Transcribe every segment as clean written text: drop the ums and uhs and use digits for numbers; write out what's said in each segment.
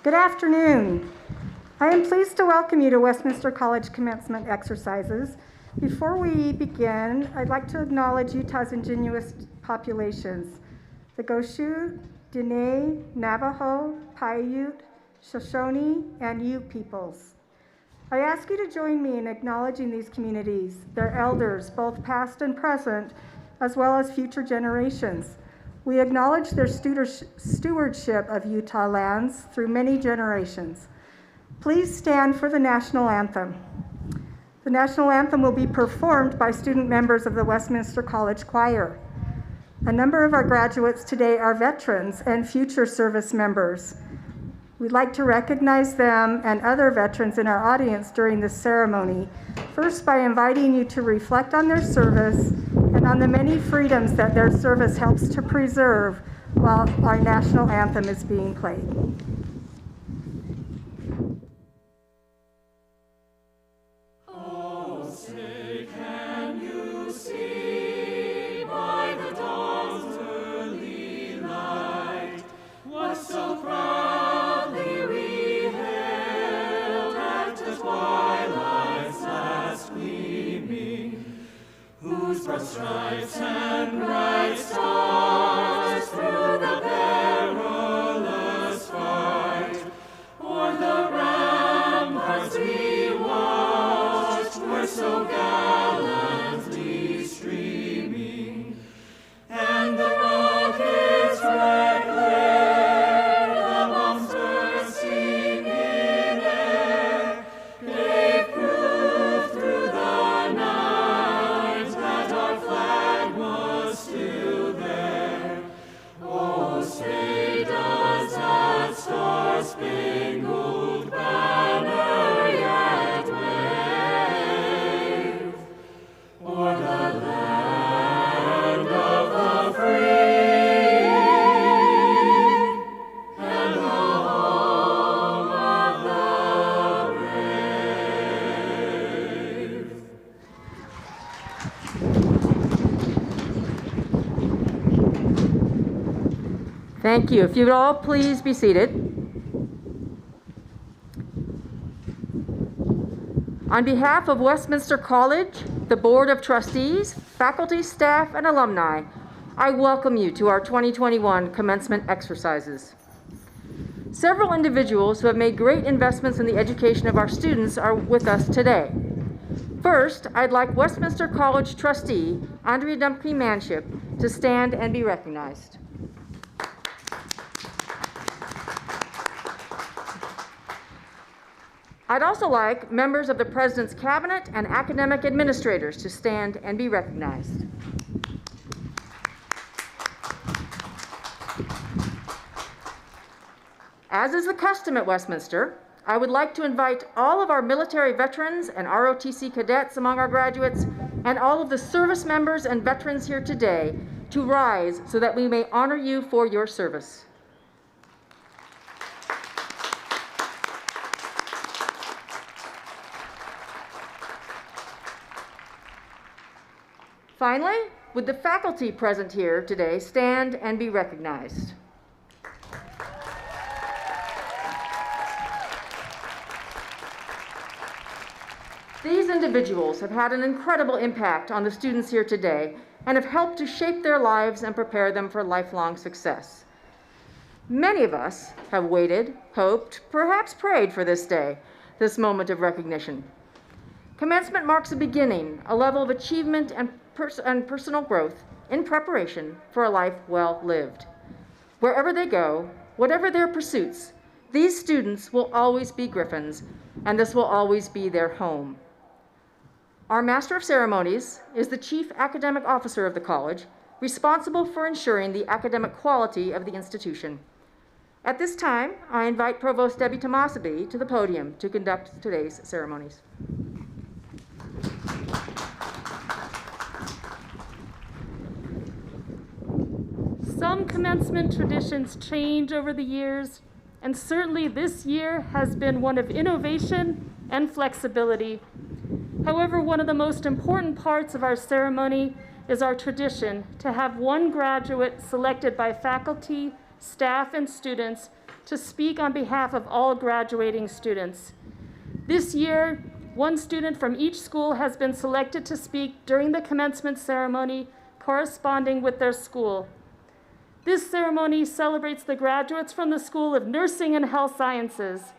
Good afternoon. I am pleased to welcome you to Westminster College commencement exercises. Before we begin, I'd like to acknowledge Utah's indigenous populations, the Goshu, Dene, Navajo, Paiute, Shoshone, and Ute peoples. I ask you to join me in acknowledging these communities, their elders, both past and present, as well as future generations. We acknowledge their stewardship of Utah lands through many generations. Please stand for the national anthem. The national anthem will be performed by student members of the Westminster College Choir. A number of our graduates today are veterans and future service members. We'd like to recognize them and other veterans in our audience during this ceremony, first by inviting you to reflect on their service and on the many freedoms that their service helps to preserve while our national anthem is being played. Stripes and bright stars through the perilous fight, o'er the ramparts we watched were so gallantly streaming, and the rockets' red glare, the bombs bursting in air, gave proof through the night that our flag was still there. Oh, say does that star-spangled banner yet wave o'er the land of the free and the home of the brave? Thank you. If you would all please be seated. On behalf of Westminster College, the Board of Trustees, faculty, staff, and alumni, I welcome you to our 2021 commencement exercises. Several individuals who have made great investments in the education of our students are with us today. First, I'd like Westminster College trustee Andrea Dumke Manship to stand and be recognized. I'd also like members of the President's Cabinet and academic administrators to stand and be recognized. As is the custom at Westminster, I would like to invite all of our military veterans and ROTC cadets among our graduates and all of the service members and veterans here today to rise so that we may honor you for your service. Finally, would the faculty present here today stand and be recognized? These individuals have had an incredible impact on the students here today and have helped to shape their lives and prepare them for lifelong success. Many of us have waited, hoped, perhaps prayed for this day, this moment of recognition. Commencement marks a beginning, a level of achievement and personal growth in preparation for a life well lived. Wherever they go, whatever their pursuits, these students will always be Griffins, and this will always be their home. Our Master of Ceremonies is the Chief Academic Officer of the college, responsible for ensuring the academic quality of the institution. At this time, I invite Provost Debbie Tomasabi to the podium to conduct today's ceremonies. Some commencement traditions change over the years, and certainly this year has been one of innovation and flexibility. However, one of the most important parts of our ceremony is our tradition to have one graduate selected by faculty, staff, and students to speak on behalf of all graduating students. This year, one student from each school has been selected to speak during the commencement ceremony corresponding with their school. This ceremony celebrates the graduates from the School of Nursing and Health Sciences.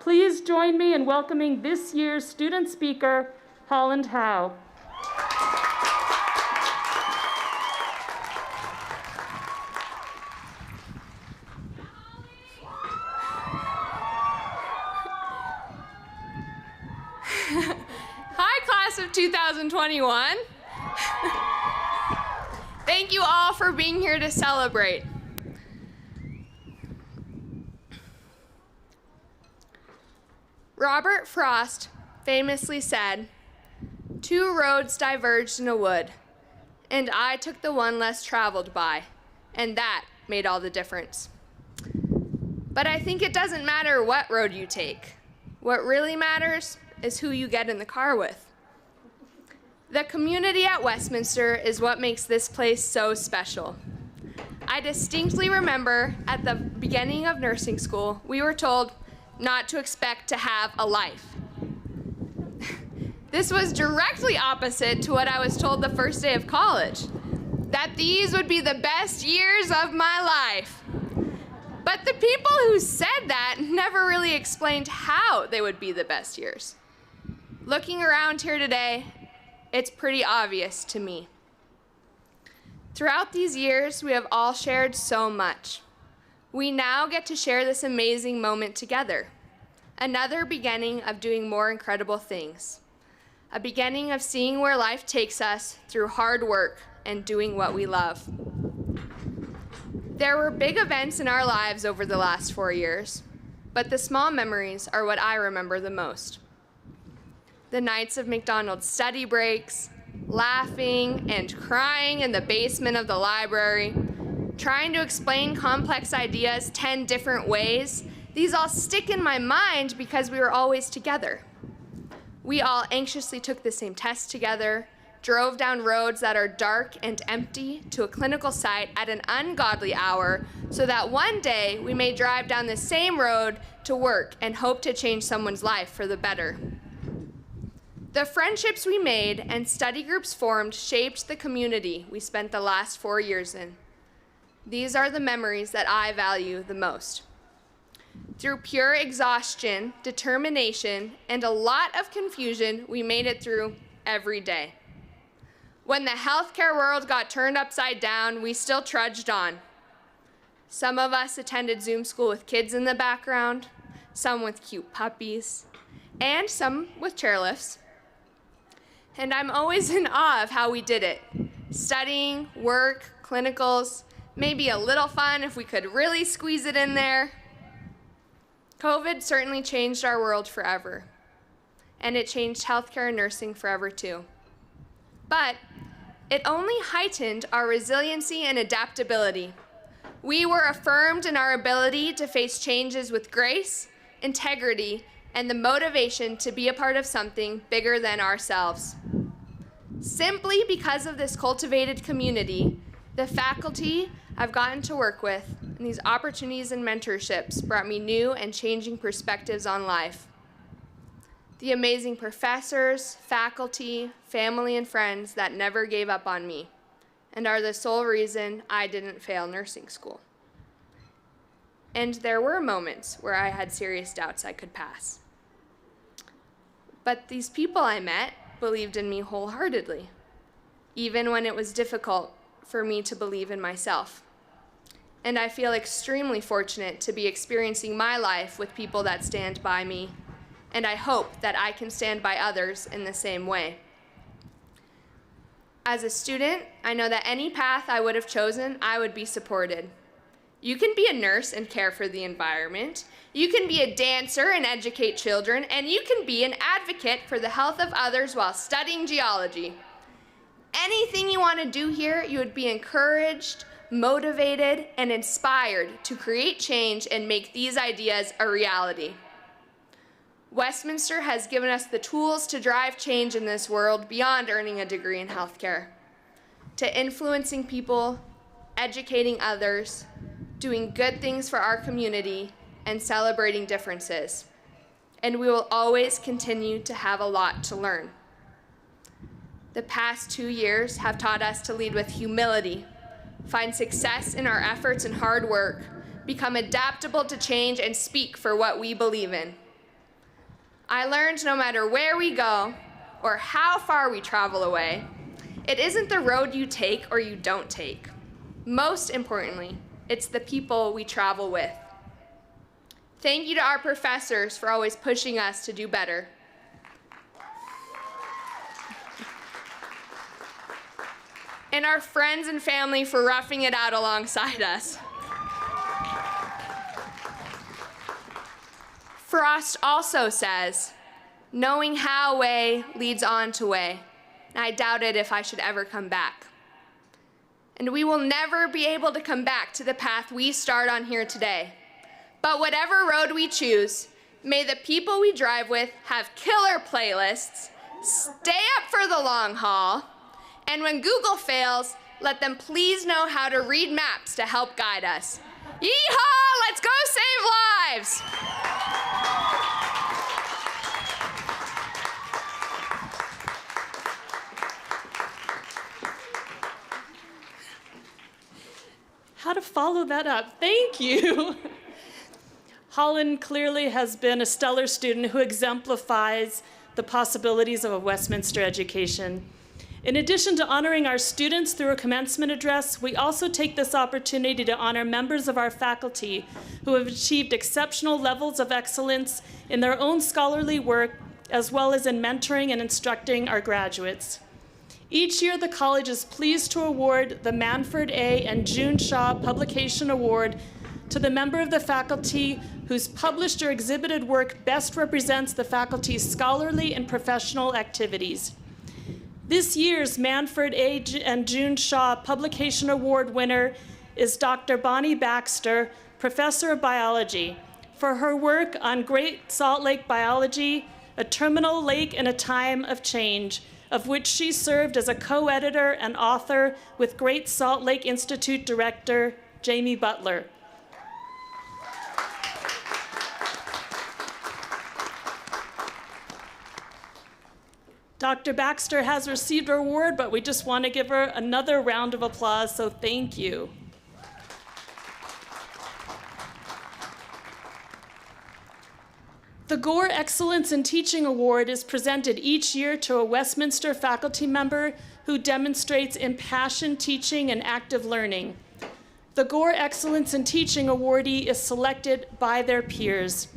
Please join me in welcoming this year's student speaker, Holland Howe. Hi, class of 2021. Thank you all for being here to celebrate. Robert Frost famously said, "Two roads diverged in a wood, and I took the one less traveled by, and that made all the difference." But I think it doesn't matter what road you take. What really matters is who you get in the car with. The community at Westminster is what makes this place so special. I distinctly remember at the beginning of nursing school, we were told not to expect to have a life. This was directly opposite to what I was told the first day of college, that these would be the best years of my life. But the people who said that never really explained how they would be the best years. Looking around here today, it's pretty obvious to me. Throughout these years, we have all shared so much. We now get to share this amazing moment together. Another beginning of doing more incredible things. A beginning of seeing where life takes us through hard work and doing what we love. There were big events in our lives over the last 4 years, but the small memories are what I remember the most. The nights of McDonald's study breaks, laughing and crying in the basement of the library, trying to explain complex ideas 10 different ways. These all stick in my mind because we were always together. We all anxiously took the same test together, drove down roads that are dark and empty to a clinical site at an ungodly hour so that one day we may drive down the same road to work and hope to change someone's life for the better. The friendships we made and study groups formed shaped the community we spent the last 4 years in. These are the memories that I value the most. Through pure exhaustion, determination, and a lot of confusion, we made it through every day. When the healthcare world got turned upside down, we still trudged on. Some of us attended Zoom school with kids in the background, some with cute puppies, and some with chairlifts. And I'm always in awe of how we did it. Studying, work, clinicals, maybe a little fun if we could really squeeze it in there. COVID certainly changed our world forever. And it changed healthcare and nursing forever too. But it only heightened our resiliency and adaptability. We were affirmed in our ability to face changes with grace, integrity, and the motivation to be a part of something bigger than ourselves. Simply because of this cultivated community, the faculty I've gotten to work with, and these opportunities and mentorships brought me new and changing perspectives on life. The amazing professors, faculty, family, and friends that never gave up on me, and are the sole reason I didn't fail nursing school. And there were moments where I had serious doubts I could pass. But these people I met believed in me wholeheartedly, even when it was difficult for me to believe in myself. And I feel extremely fortunate to be experiencing my life with people that stand by me, and I hope that I can stand by others in the same way. As a student, I know that any path I would have chosen, I would be supported. You can be a nurse and care for the environment. You can be a dancer and educate children, and you can be an advocate for the health of others while studying geology. Anything you want to do here, you would be encouraged, motivated, and inspired to create change and make these ideas a reality. Westminster has given us the tools to drive change in this world beyond earning a degree in healthcare, to influencing people, educating others, doing good things for our community, and celebrating differences. And we will always continue to have a lot to learn. The past 2 years have taught us to lead with humility, find success in our efforts and hard work, become adaptable to change, and speak for what we believe in. I learned no matter where we go or how far we travel away, it isn't the road you take or you don't take. Most importantly, it's the people we travel with. Thank you to our professors for always pushing us to do better. And our friends and family for roughing it out alongside us. Frost also says, knowing how way leads on to way. And I doubted if I should ever come back. And we will never be able to come back to the path we start on here today. But whatever road we choose, may the people we drive with have killer playlists, stay up for the long haul, and when Google fails, let them please know how to read maps to help guide us. Yeehaw! Let's go save lives! How to follow that up? Thank you. Holland clearly has been a stellar student who exemplifies the possibilities of a Westminster education. In addition to honoring our students through a commencement address, we also take this opportunity to honor members of our faculty who have achieved exceptional levels of excellence in their own scholarly work, as well as in mentoring and instructing our graduates. Each year, the college is pleased to award the Manford A. and June Shaw Publication Award to the member of the faculty whose published or exhibited work best represents the faculty's scholarly and professional activities. This year's Manford A. and June Shaw Publication Award winner is Dr. Bonnie Baxter, Professor of Biology, for her work on Great Salt Lake Biology, a terminal lake in a time of change, of which she served as a co-editor and author with Great Salt Lake Institute Director Jamie Butler. Dr. Baxter has received her award, but we just want to give her another round of applause, so thank you. The Gore Excellence in Teaching Award is presented each year to a Westminster faculty member who demonstrates impassioned teaching and active learning. The Gore Excellence in Teaching awardee is selected by their peers.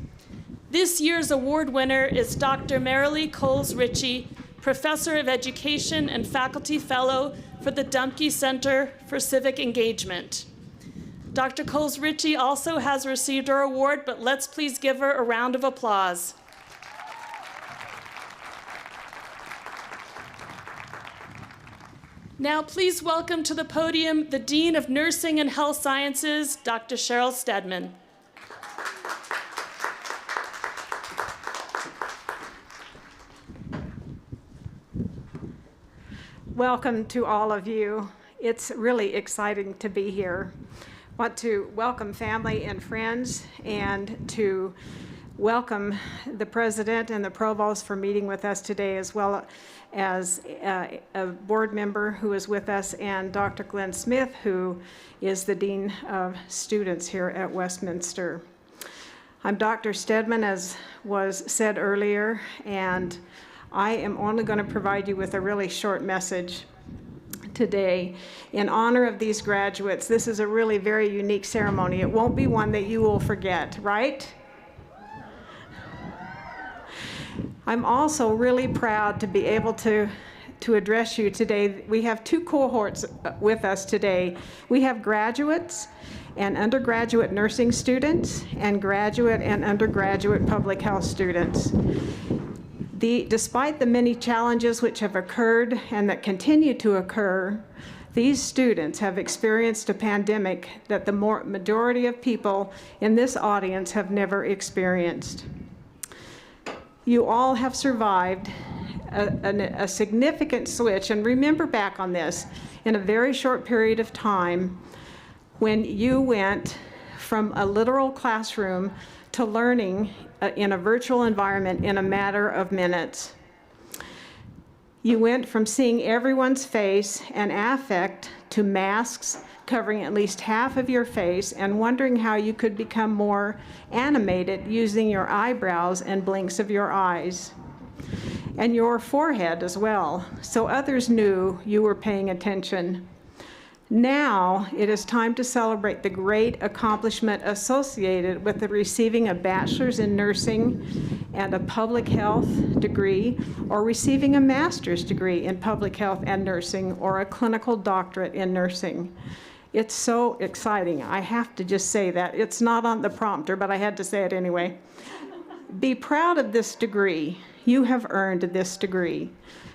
This year's award winner is Dr. Marilee Coles-Ritchie, Professor of Education and Faculty Fellow for the Dumke Center for Civic Engagement. Dr. Coles-Ritchie also has received her award, but let's please give her a round of applause. Now please welcome to the podium the Dean of Nursing and Health Sciences, Dr. Cheryl Stedman. Welcome to all of you. It's really exciting to be here. I want to welcome family and friends and to welcome the president and the provost for meeting with us today, as well as a board member who is with us, and Dr. Glenn Smith, who is the Dean of Students here at Westminster. I'm Dr. Stedman, as was said earlier, and I am only going to provide you with a really short message today in honor of these graduates. This is a really very unique ceremony. It won't be one that you will forget, right? I'm also really proud to be able to address you today. We have two cohorts with us today. We have graduates and undergraduate nursing students and graduate and undergraduate public health students. Despite the many challenges which have occurred and that continue to occur, these students have experienced a pandemic that the majority of people in this audience have never experienced. You all have survived a significant switch, and remember back on this, in a very short period of time when you went from a literal classroom to learning in a virtual environment in a matter of minutes. You went from seeing everyone's face and affect to masks covering at least half of your face and wondering how you could become more animated using your eyebrows and blinks of your eyes. And your forehead as well, so others knew you were paying attention. Now it is time to celebrate the great accomplishment associated with the receiving a bachelor's in nursing and a public health degree, or receiving a master's degree in public health and nursing, or a clinical doctorate in nursing. It's so exciting. I have to just say that. It's not on the prompter, but I had to say it anyway. Be proud of this degree. You have earned this degree.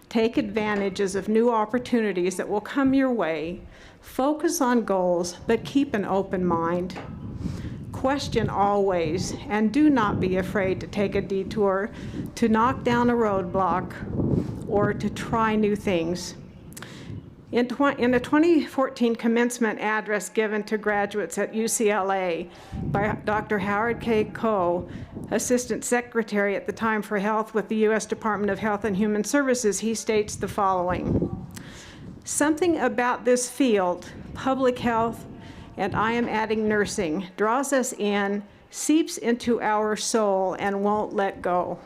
Take advantages of new opportunities that will come your way. Focus on goals, but keep an open mind. Question always, and do not be afraid to take a detour, to knock down a roadblock, or to try new things. In a 2014 commencement address given to graduates at UCLA by Dr. Howard K. Koh, Assistant Secretary at the time for Health with the U.S. Department of Health and Human Services, he states the following: "Something about this field, public health, and I am adding nursing, draws us in, seeps into our soul, and won't let go.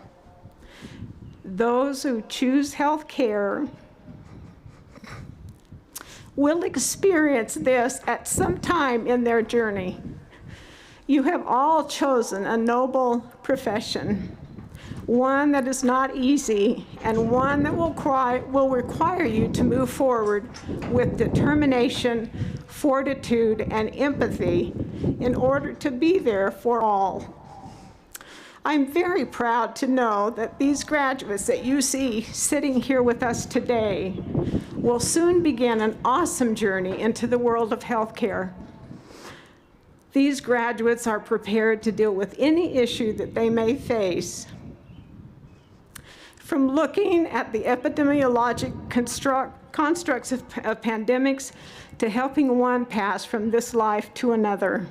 Those who choose health care will experience this at some time in their journey. You have all chosen a noble profession, one that is not easy, and one that will require you to move forward with determination, fortitude, and empathy in order to be there for all. I'm very proud to know that these graduates that you see sitting here with us today will soon begin an awesome journey into the world of healthcare. These graduates are prepared to deal with any issue that they may face. From looking at the epidemiologic constructs of pandemics to helping one pass from this life to another.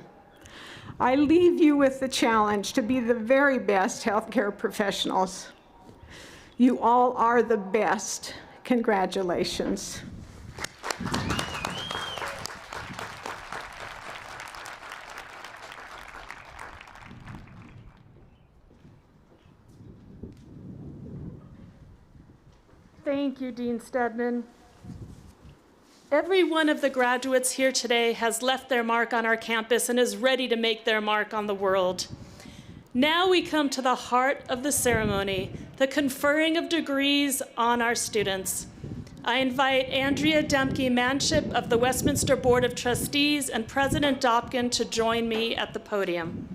I leave you with the challenge to be the very best healthcare professionals. You all are the best. Congratulations. Thank you, Dean Stedman. Every one of the graduates here today has left their mark on our campus and is ready to make their mark on the world. Now we come to the heart of the ceremony, the conferring of degrees on our students. I invite Andrea Dumke Manship of the Westminster Board of Trustees and President Dopkin to join me at the podium.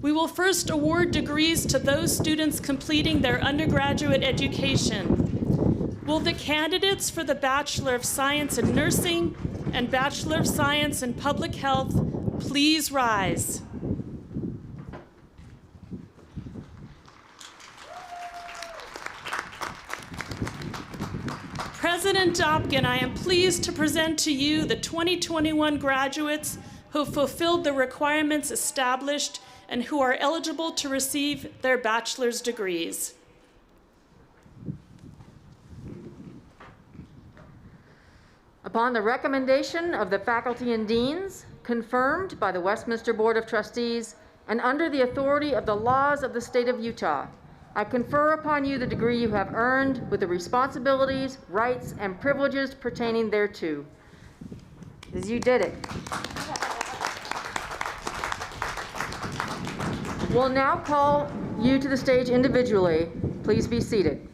We will first award degrees to those students completing their undergraduate education. Will the candidates for the Bachelor of Science in Nursing and Bachelor of Science in Public Health please rise? President Dopkin, I am pleased to present to you the 2021 graduates who fulfilled the requirements established and who are eligible to receive their bachelor's degrees. Upon the recommendation of the faculty and deans, confirmed by the Westminster Board of Trustees, and under the authority of the laws of the state of Utah, I confer upon you the degree you have earned with the responsibilities, rights, and privileges pertaining thereto. As you did it. We'll now call you to the stage individually. Please be seated.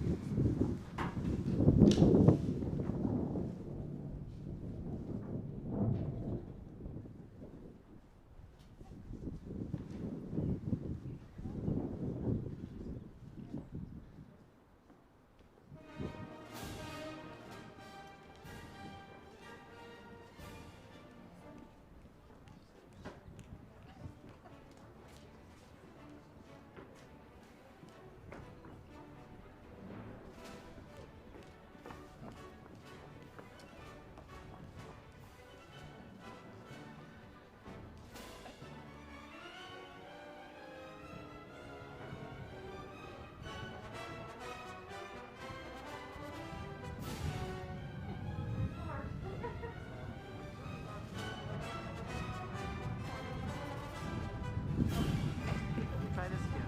Try this again.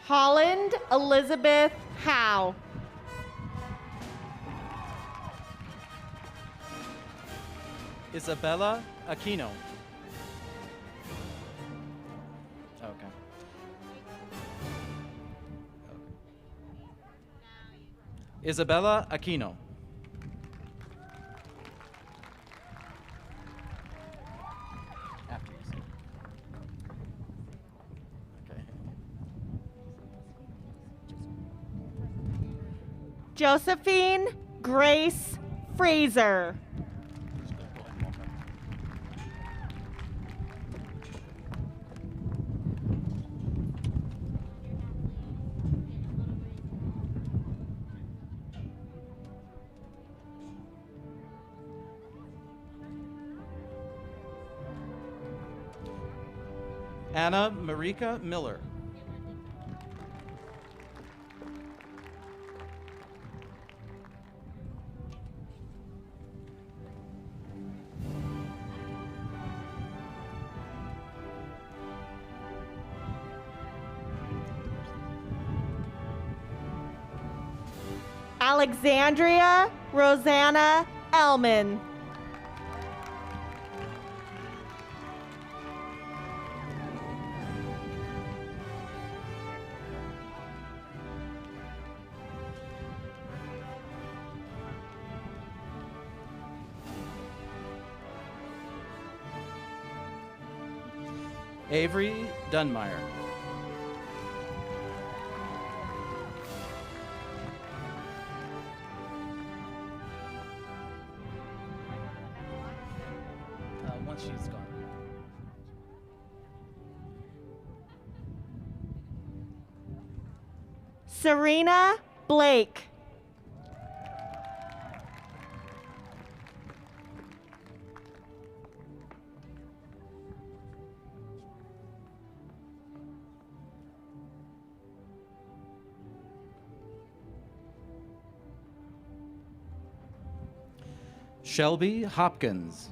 Holland Elizabeth Howe. Isabella Aquino. Okay. Isabella Aquino. After you say. Okay. Josephine Grace Fraser. Anna Marika Miller. Alexandria Rosanna Elman. Avery Dunmeyer. Once she's gone. Serena Blake. Shelby Hopkins.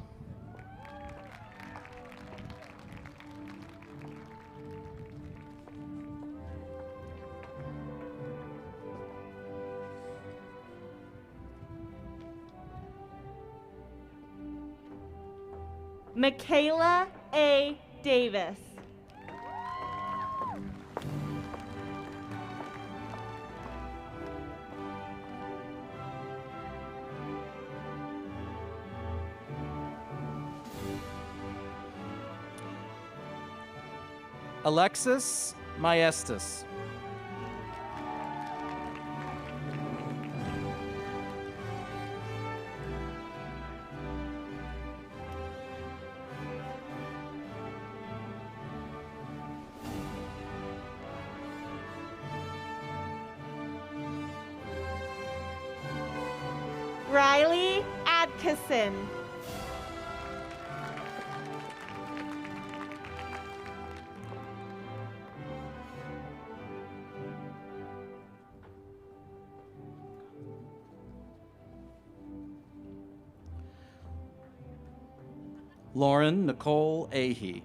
Michaela A. Davis. Alexis Maestas. Riley Adkisson. Lauren Nicole Ahee.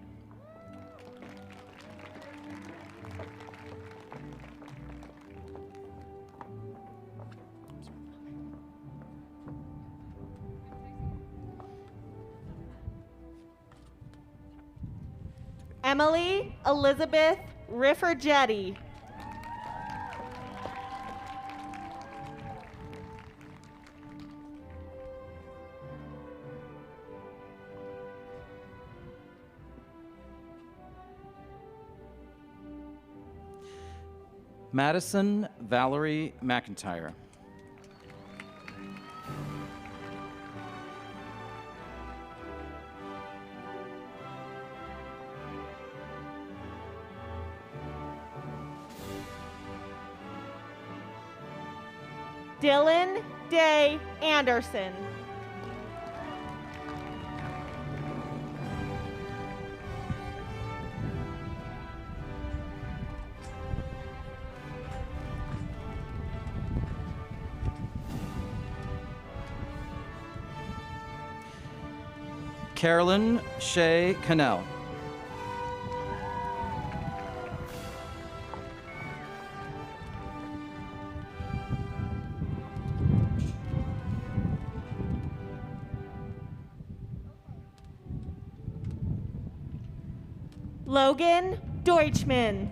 Emily Elizabeth Riffergetti. Madison Valerie McIntyre. Dylan Day Anderson. Carolyn Shea Cannell. Logan Deutschman.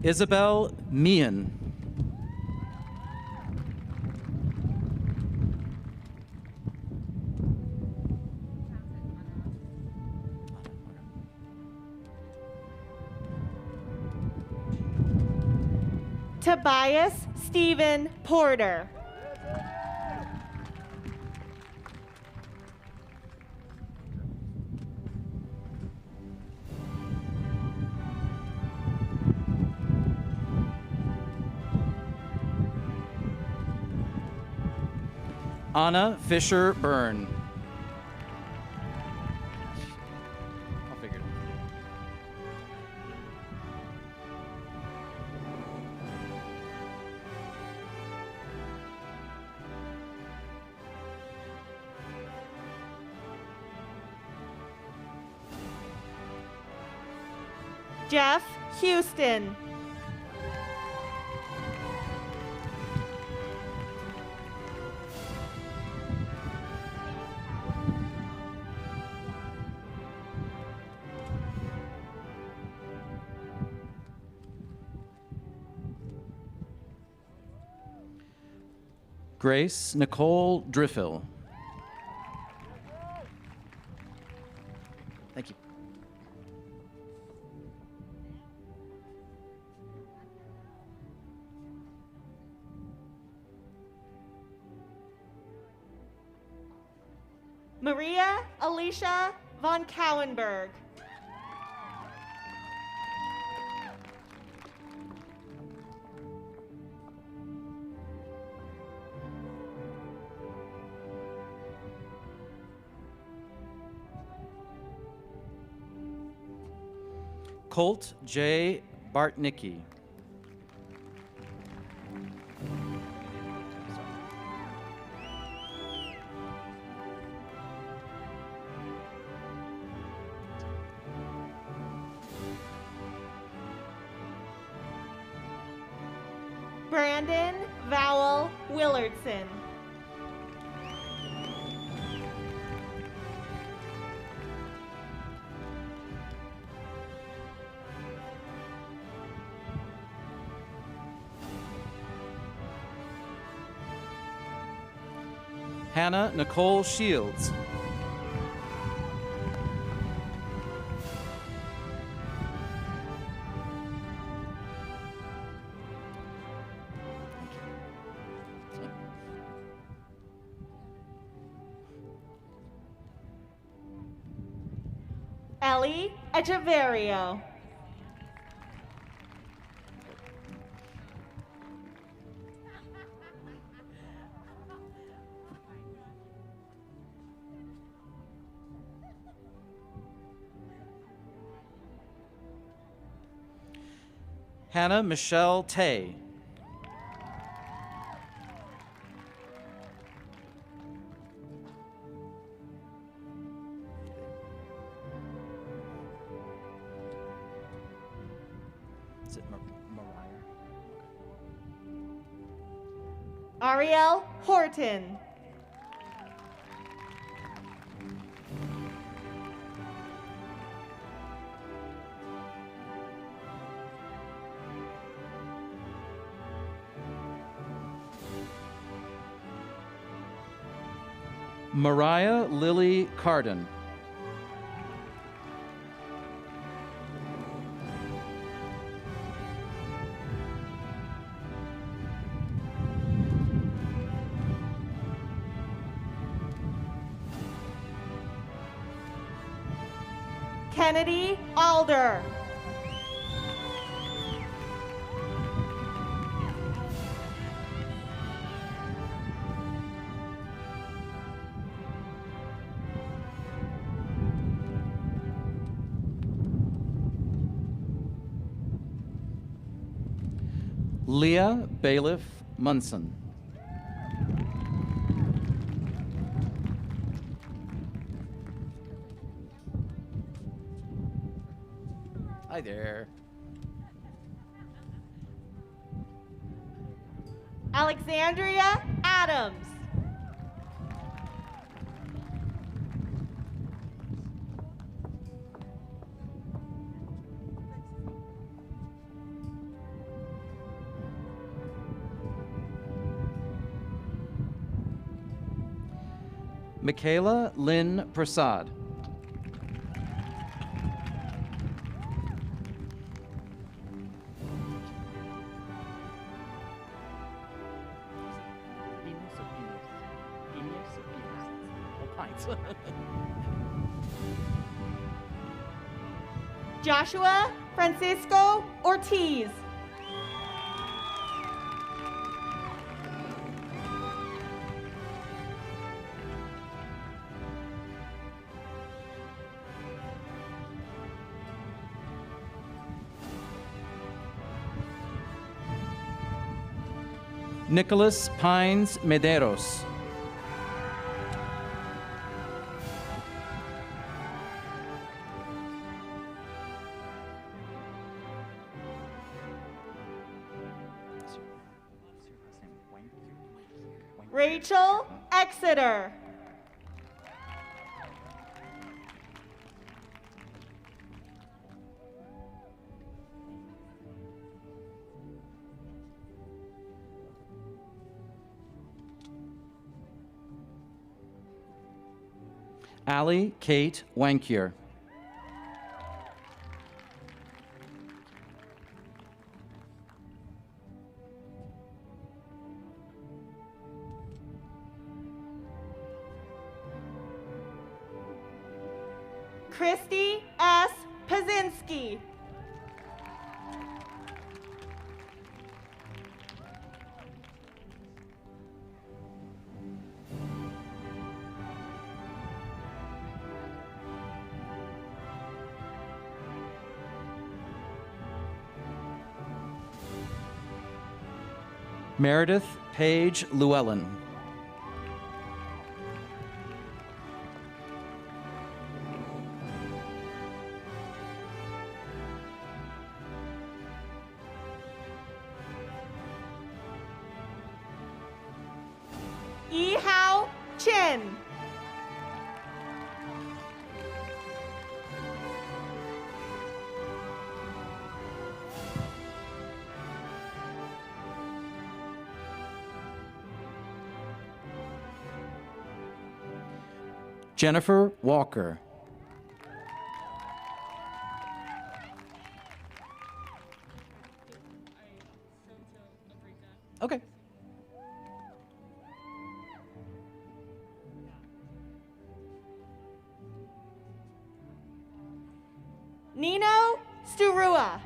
Isabel Meehan. Tobias Stephen Porter. Anna Fisher Byrne. I'll figure it out. Jeff Houston. Grace Nicole Driffel. Thank you. Maria Alicia von Kauenberg. Colt J. Bartnicki. Brandon Vowell Willardson. Hannah Nicole Shields. Ellie Echeverrio. Hannah Michelle Tay. Is it Mariah? Ariel Horton. Mariah Lily Carden. Kennedy Alder. Leah Bailiff Munson. Hi there. Alexandria Adams. Michaela Lynn Prasad. Joshua Francisco Ortiz. Nicholas Pines Mederos. Rachel Exeter. Allie Kate Wankier. Christy S. Pazinski. Meredith Page Llewellyn. Yihao Chin. Jennifer Walker. Okay. Nino Sturua.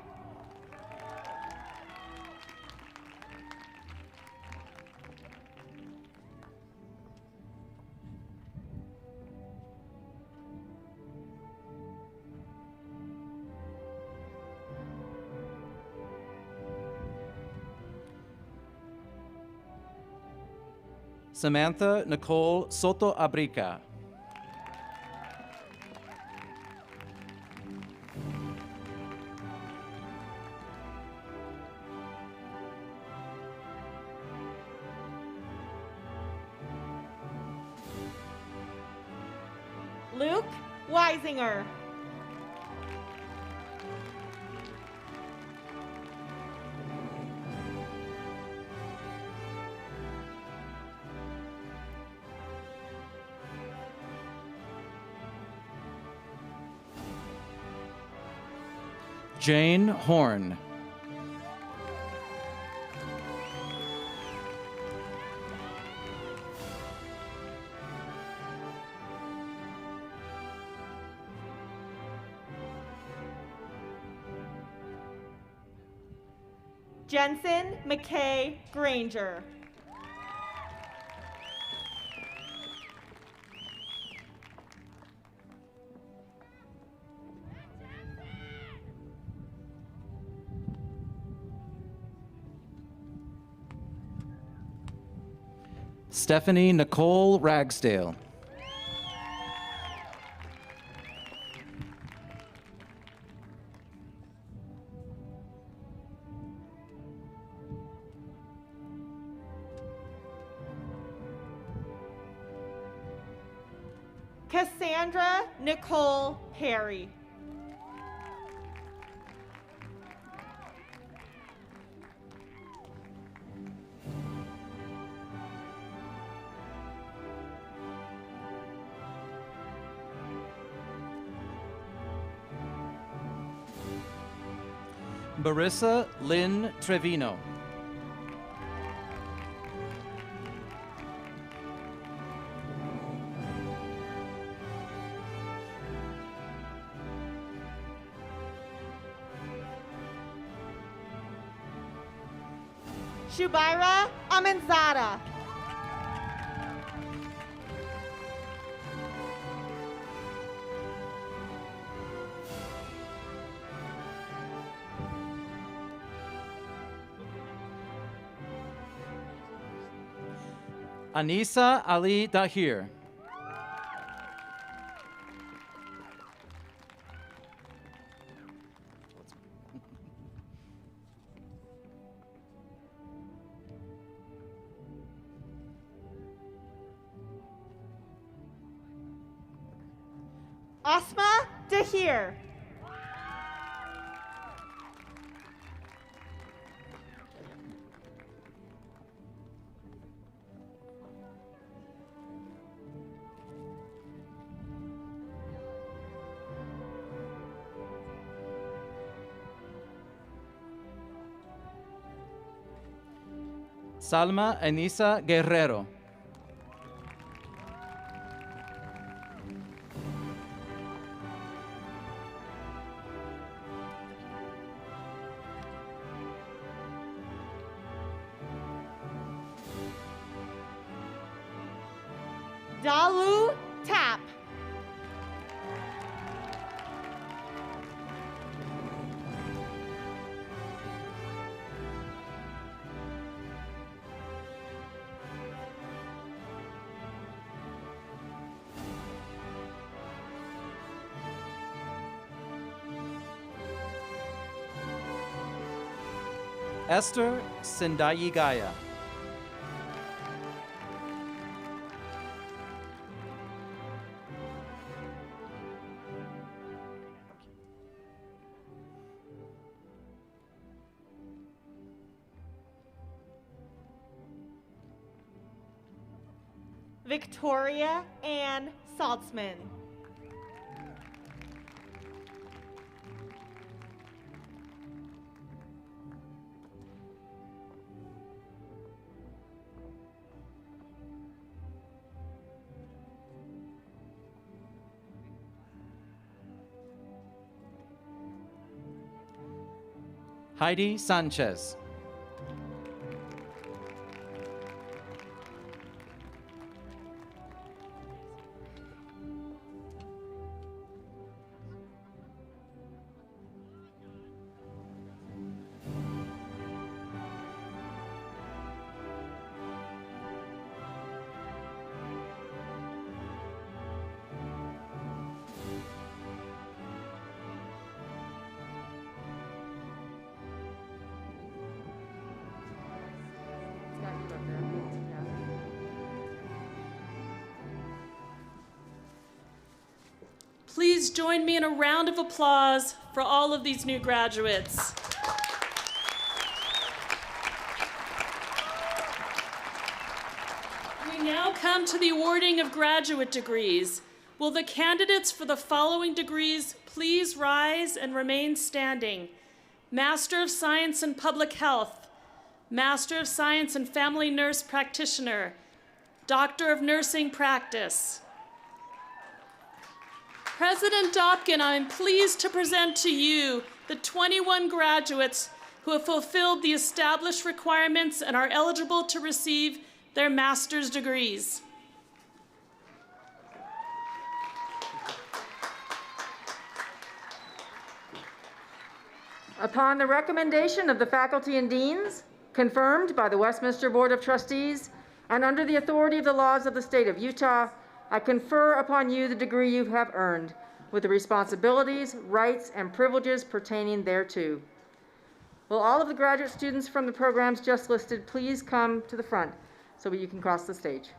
Samantha Nicole Soto Abrica. Luke Weisinger. Jane Horn. Jensen McKay Granger. Stephanie Nicole Ragsdale. Cassandra Nicole Perry. Marissa Lynn Trevino. Shubaira Amendzada. Anisa Ali Dahir. Asma Dahir. Salma Anisa Guerrero. Dalu Tap. Esther Sindayi Gaya. Victoria Ann Saltzman. Heidi Sanchez. Please join me in a round of applause for all of these new graduates. We now come to the awarding of graduate degrees. Will the candidates for the following degrees please rise and remain standing? Master of Science in Public Health, Master of Science in Family Nurse Practitioner, Doctor of Nursing Practice. President Dumke, I'm pleased to present to you the 21 graduates who have fulfilled the established requirements and are eligible to receive their master's degrees. Upon the recommendation of the faculty and deans, confirmed by the Westminster Board of Trustees, and under the authority of the laws of the state of Utah, I confer upon you the degree you have earned, with the responsibilities, rights, and privileges pertaining thereto. Will all of the graduate students from the programs just listed please come to the front so that you can cross the stage.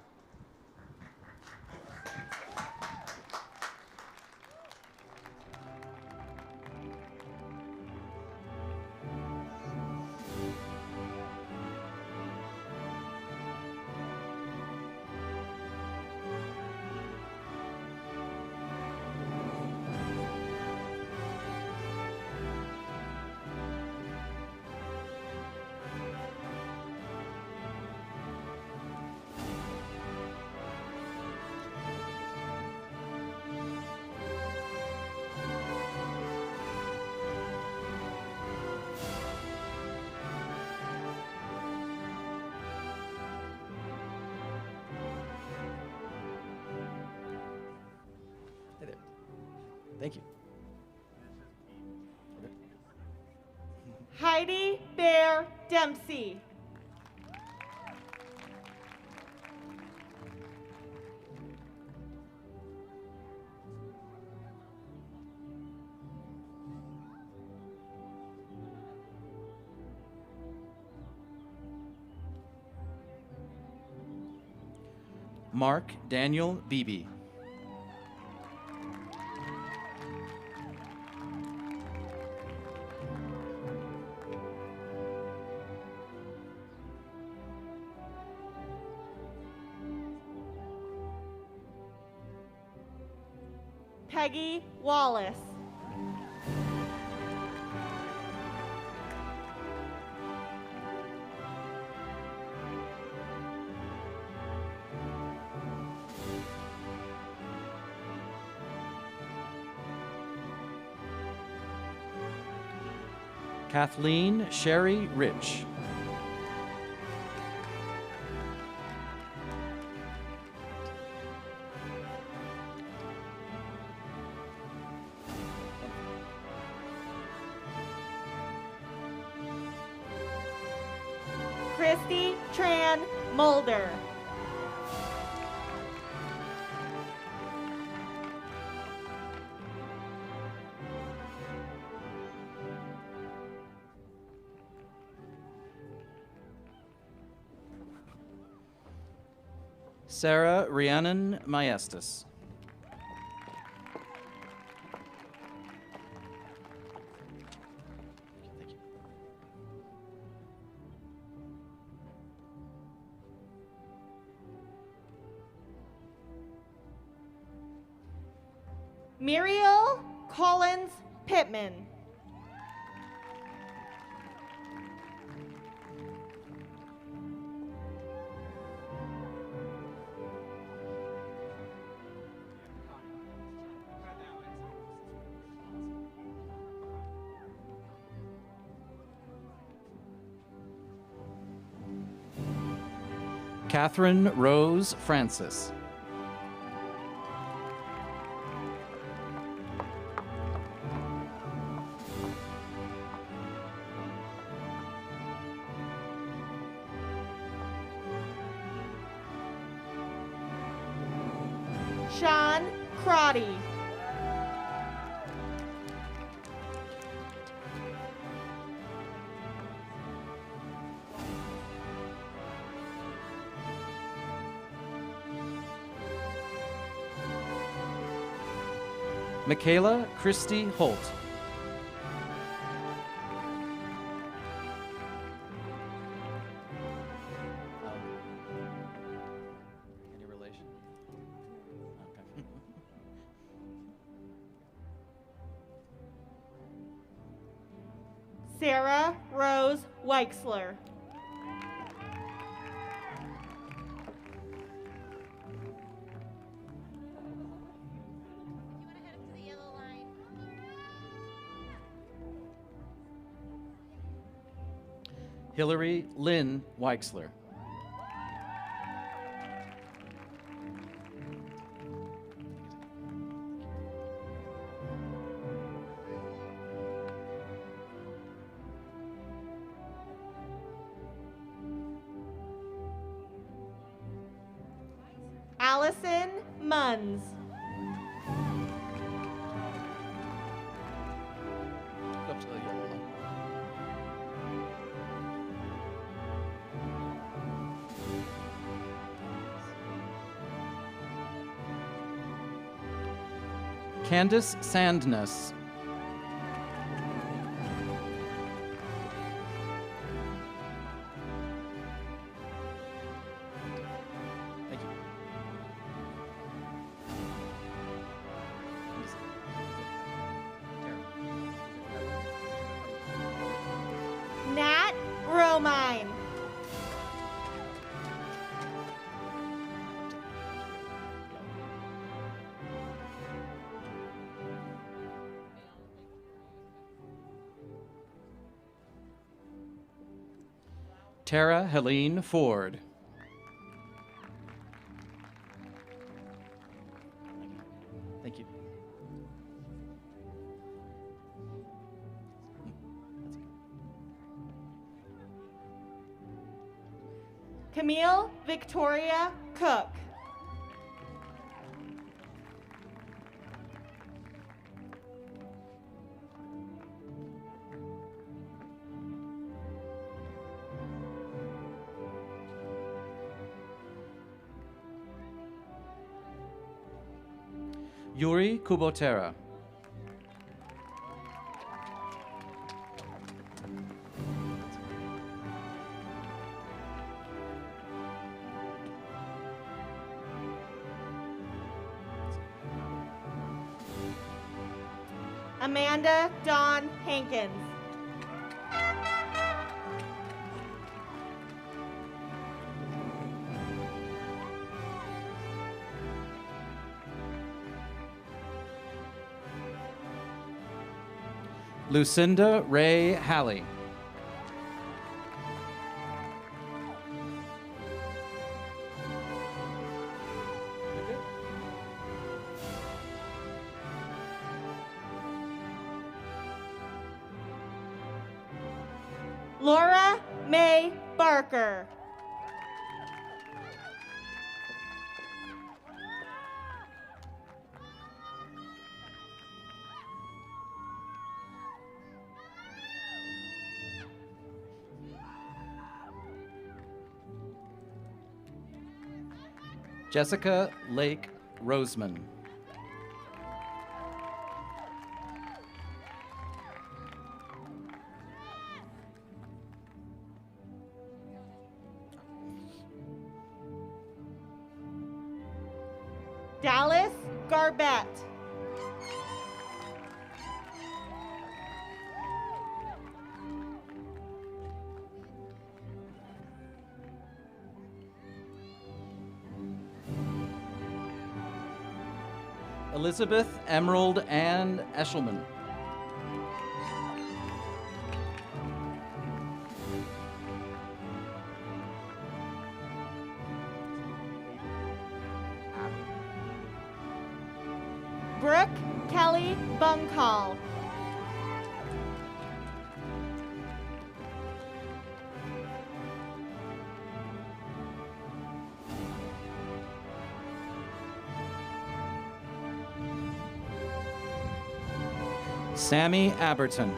Hey there. Thank you. Heidi Bear Dempsey. Mark Daniel Beebe. Peggy Wallace. Kathleen Sherry Rich. Christy Tran Mulder. Sarah Rhiannon Maestas. Thank you. Muriel Collins Pittman. Catherine Rose Francis. Sean Crotty. Michaela Christie Holt. Any relation? Okay. Sarah Rose Weixler. Hillary Lynn Weixler. Allison Munns. Up to the yellow line. Candace Sandness. Thank you. Nat Romine. Tara Helene Ford. Thank you. Camille Victoria Cook. Yuri Kubotera. Amanda Dawn Hankins. Lucinda Ray Halley. Laura May Barker. Jessica Lake Roseman. Dallas Garbett. Elizabeth Emerald Ann Eshelman. Brooke Kelly Bunkall. Sammy Aberton.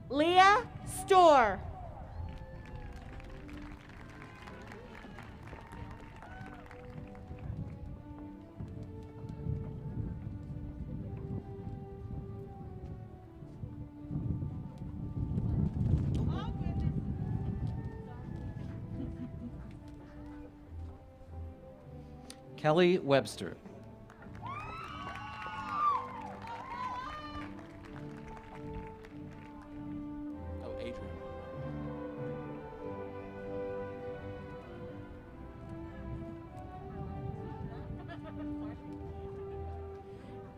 Leah Storr. Kelly Webster. Oh, Adrian.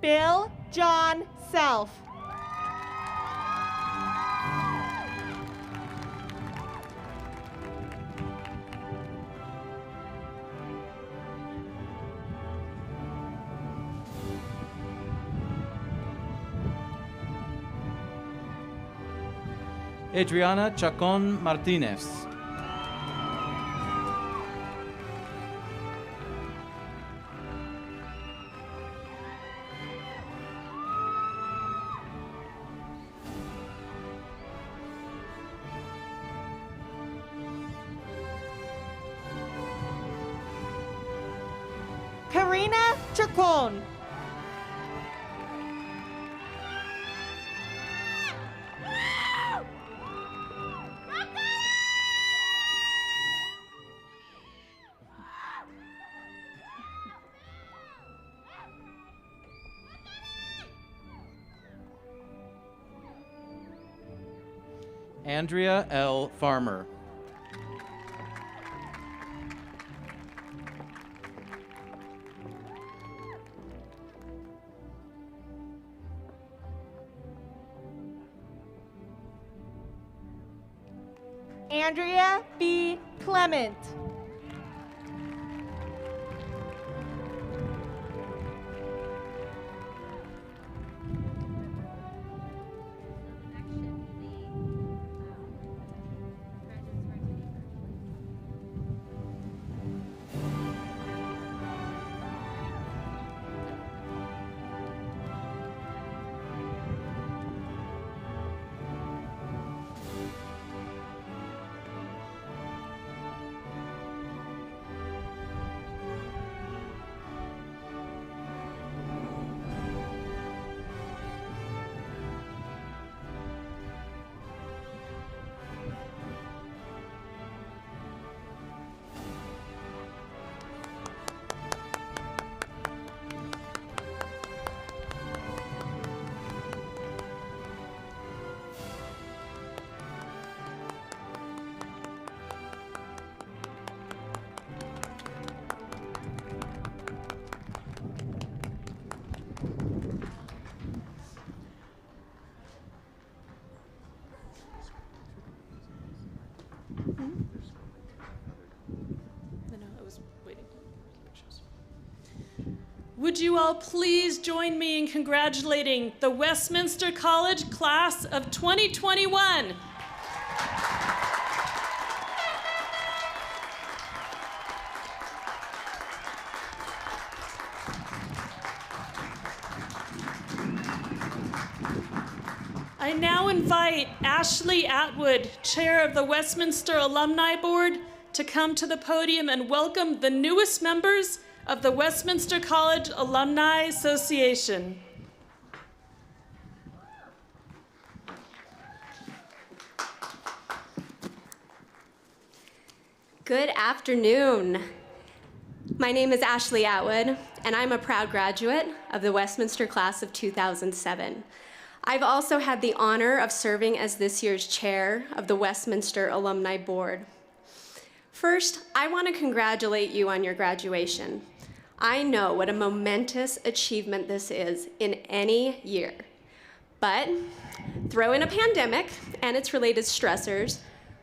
Bill John Self. Adriana Chacon Martinez. Karina Chacon. Andrea L. Farmer. Andrea B. Clement. Would you all please join me in congratulating the Westminster College class of 2021? I now invite Ashley Atwood, Chair of the Westminster Alumni Board, to come to the podium and welcome the newest members of the Westminster College Alumni Association. Good afternoon. My name is Ashley Atwood, and I'm a proud graduate of the Westminster class of 2007. I've also had the honor of serving as this year's chair of the Westminster Alumni Board. First, I want to congratulate you on your graduation. I know what a momentous achievement this is in any year. But throw in a pandemic and its related stressors,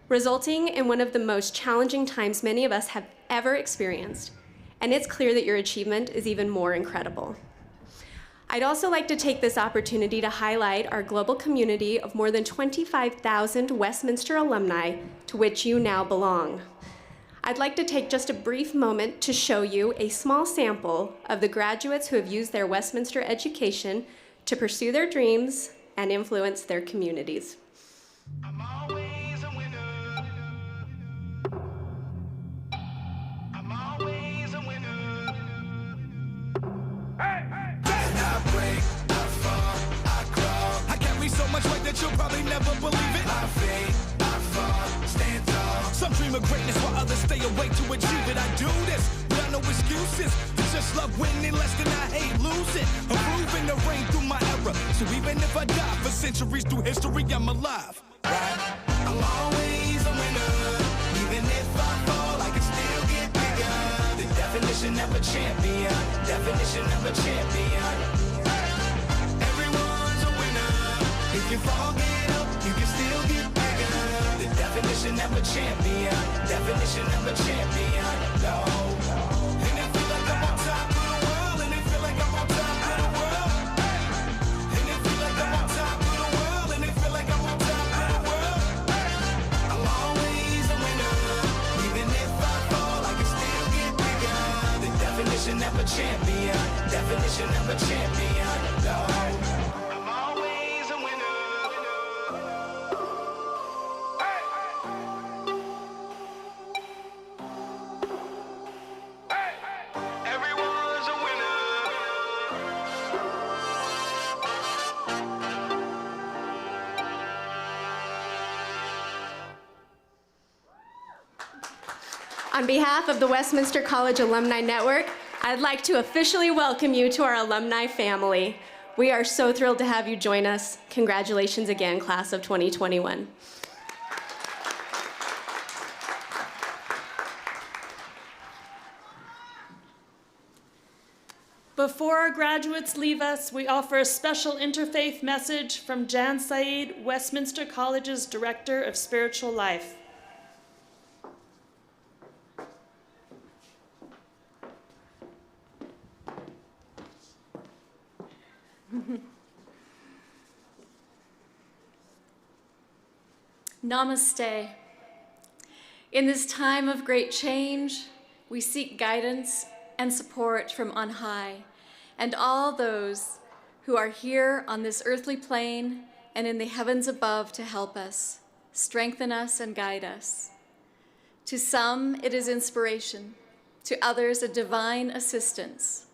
resulting in one of the most challenging times many of us have ever experienced, and it's clear that your achievement is even more incredible. I'd also like to take this opportunity to highlight our global community of more than 25,000 Westminster alumni to which you now belong. I'd like to take just a brief moment to show you a small sample of the graduates who have used their Westminster education to pursue their dreams and influence their communities. I'm always a winner. I'm always a winner. Hey, hey. I break, I fall, I crawl. I carry so much weight that you'll probably never believe it. I fade, I fall, stand tall. Some dream of greatness while others stay awake to achieve it. I do this without no excuses. just love winning less than I hate losing. I'm proving to reign through my era. So even if I die for centuries through history, I'm alive. Right? I'm always a winner. Even if I fall, I can still get bigger. The definition of a champion. Definition of a champion. Everyone's a winner. If you fall, get up, you can still get bigger. The definition of a champion. Definition of a champion. No. And it feel like I'm on top of the world. And it feel like I'm on top of the world. And it feel like I'm on top of the world. And it feel like I'm on top of the world. I'm always a winner. Even if I fall, I can still get bigger. The definition of a champion. Definition of a champion. No. I'm always a winner. Everyone's a winner. On behalf of the Westminster College Alumni Network, I'd like to officially welcome you to our alumni family. We are so thrilled to have you join us. Congratulations again, class of 2021. Before our graduates leave us, we offer a special interfaith message from Jan Said, Westminster College's Director of Spiritual Life. Namaste. In this time of great change, we seek guidance and support from on high, and all those who are here on this earthly plane and in the heavens above to help us, strengthen us, and guide us. To some, it is inspiration, to others, a divine assistance.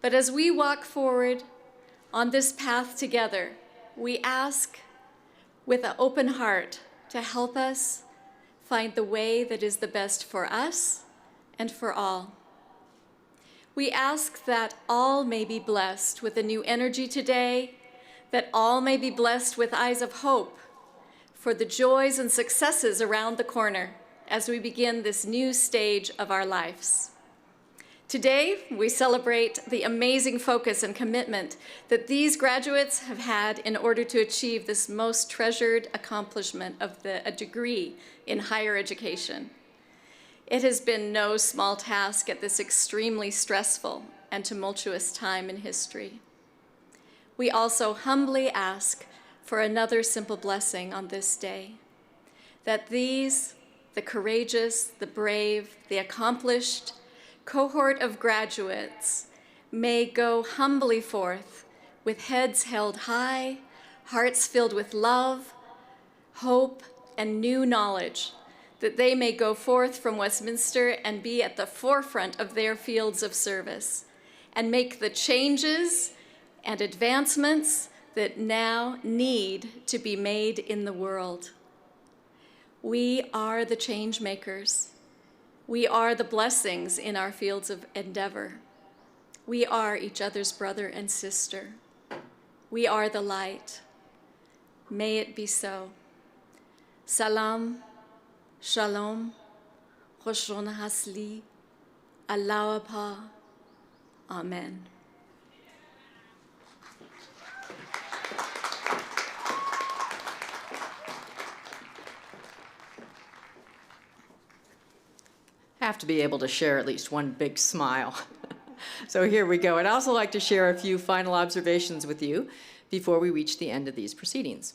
But as we walk forward on this path together, we ask with an open heart to help us find the way that is the best for us and for all. We ask that all may be blessed with a new energy today, that all may be blessed with eyes of hope for the joys and successes around the corner as we begin this new stage of our lives. Today, we celebrate the amazing focus and commitment that these graduates have had in order to achieve this most treasured accomplishment of a degree in higher education. It has been no small task at this extremely stressful and tumultuous time in history. We also humbly ask for another simple blessing on this day, that these, the courageous, the brave, the accomplished cohort of graduates may go humbly forth with heads held high, hearts filled with love, hope, and new knowledge, that they may go forth from Westminster and be at the forefront of their fields of service and make the changes and advancements that now need to be made in the world. We are the change makers. We are the blessings in our fields of endeavor. We are each other's brother and sister. We are the light. May it be so. Salam, shalom, choshon hasli, alawapa, amen. Have to be able to share at least one big smile. So here we go. I'd also like to share a few final observations with you before we reach the end of these proceedings.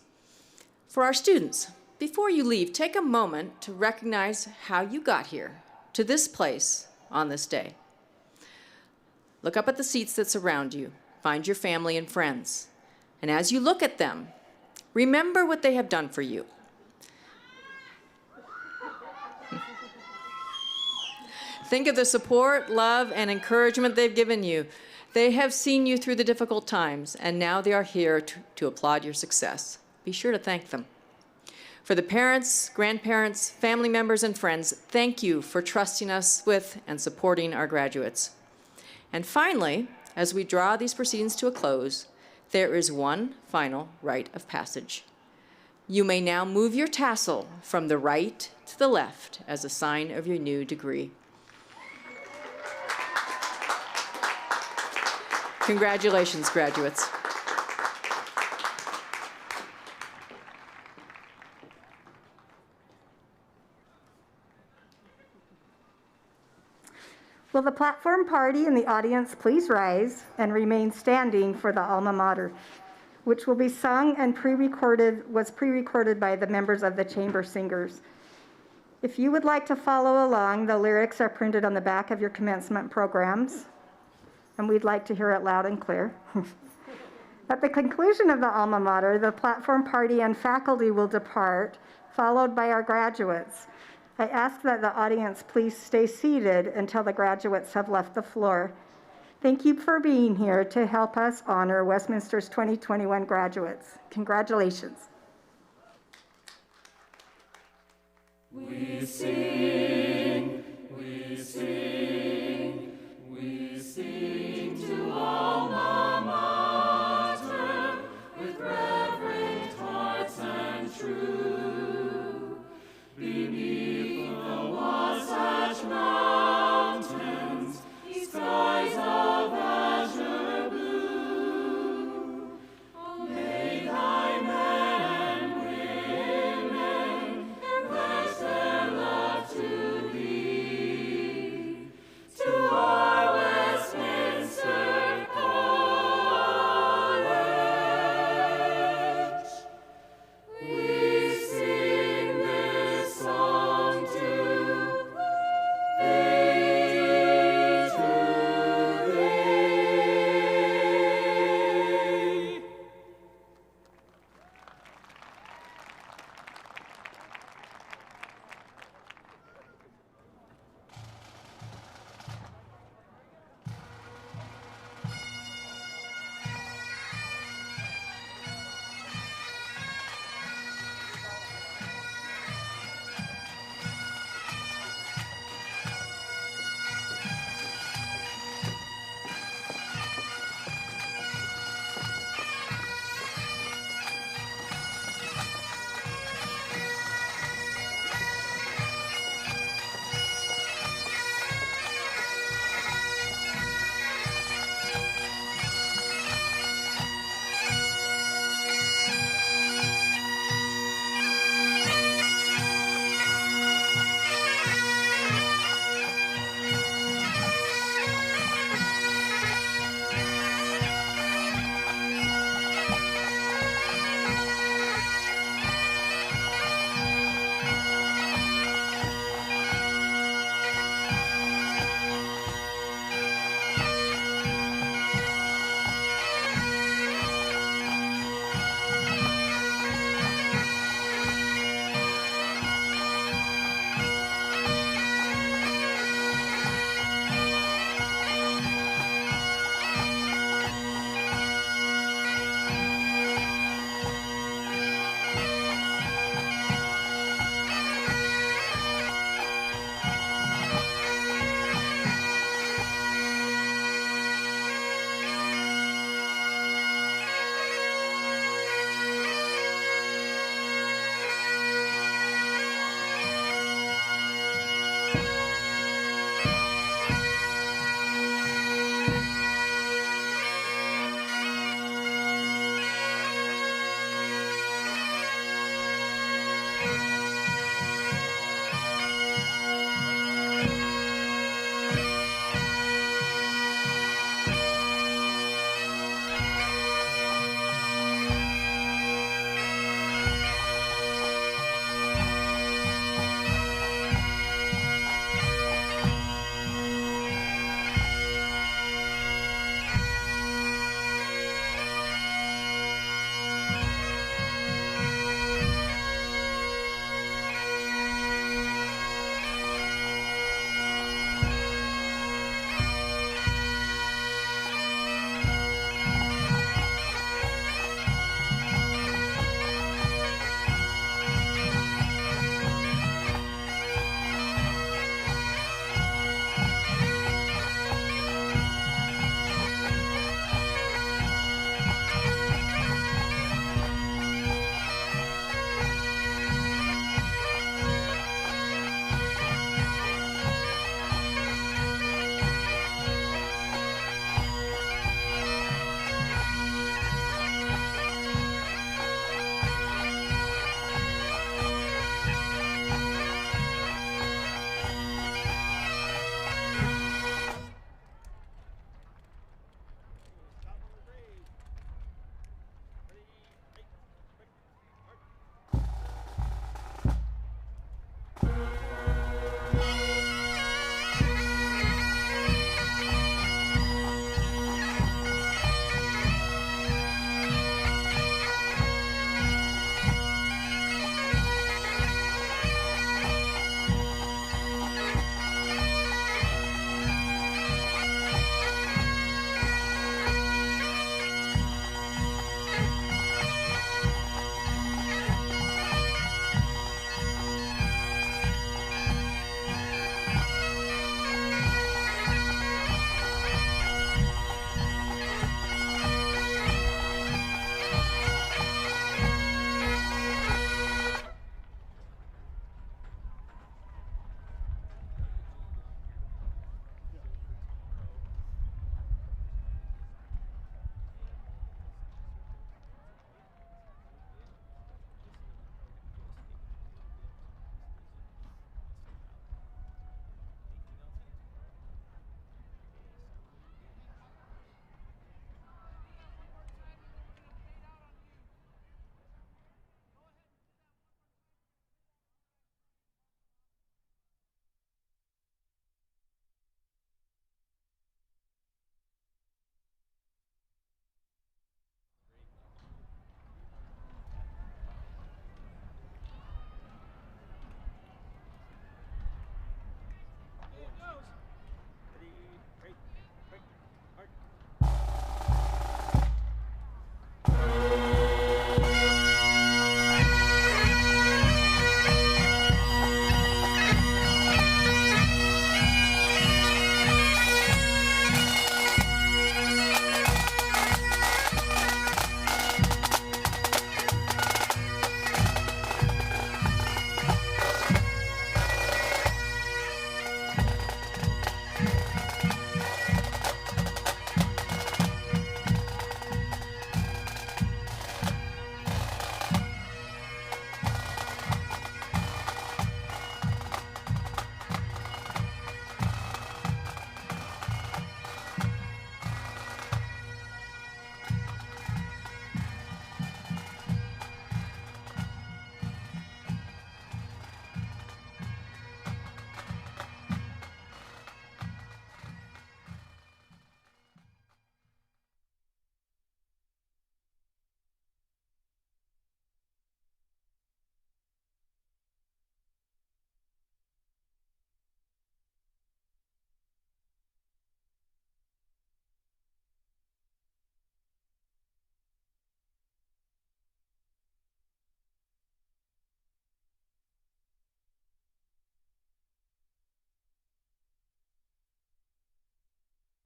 For our students, before you leave, take a moment to recognize how you got here, to this place on this day. Look up at the seats that surround you. Find your family and friends. And as you look at them, remember what they have done for you. Think of the support, love, and encouragement they've given you. They have seen you through the difficult times, and now they are here to applaud your success. Be sure to thank them. For the parents, grandparents, family members, and friends, thank you for trusting us with and supporting our graduates. And finally, as we draw these proceedings to a close, there is one final rite of passage. You may now move your tassel from the right to the left as a sign of your new degree. Congratulations, graduates. Will the platform party and the audience please rise and remain standing for the alma mater, which will be sung and was pre-recorded by the members of the chamber singers. If you would like to follow along, the lyrics are printed on the back of your commencement programs, and we'd like to hear it loud and clear. At the conclusion of the alma mater, the platform party and faculty will depart, followed by our graduates. I ask that the audience please stay seated until the graduates have left the floor. Thank you for being here to help us honor Westminster's 2021 graduates. Congratulations. We sing, we sing.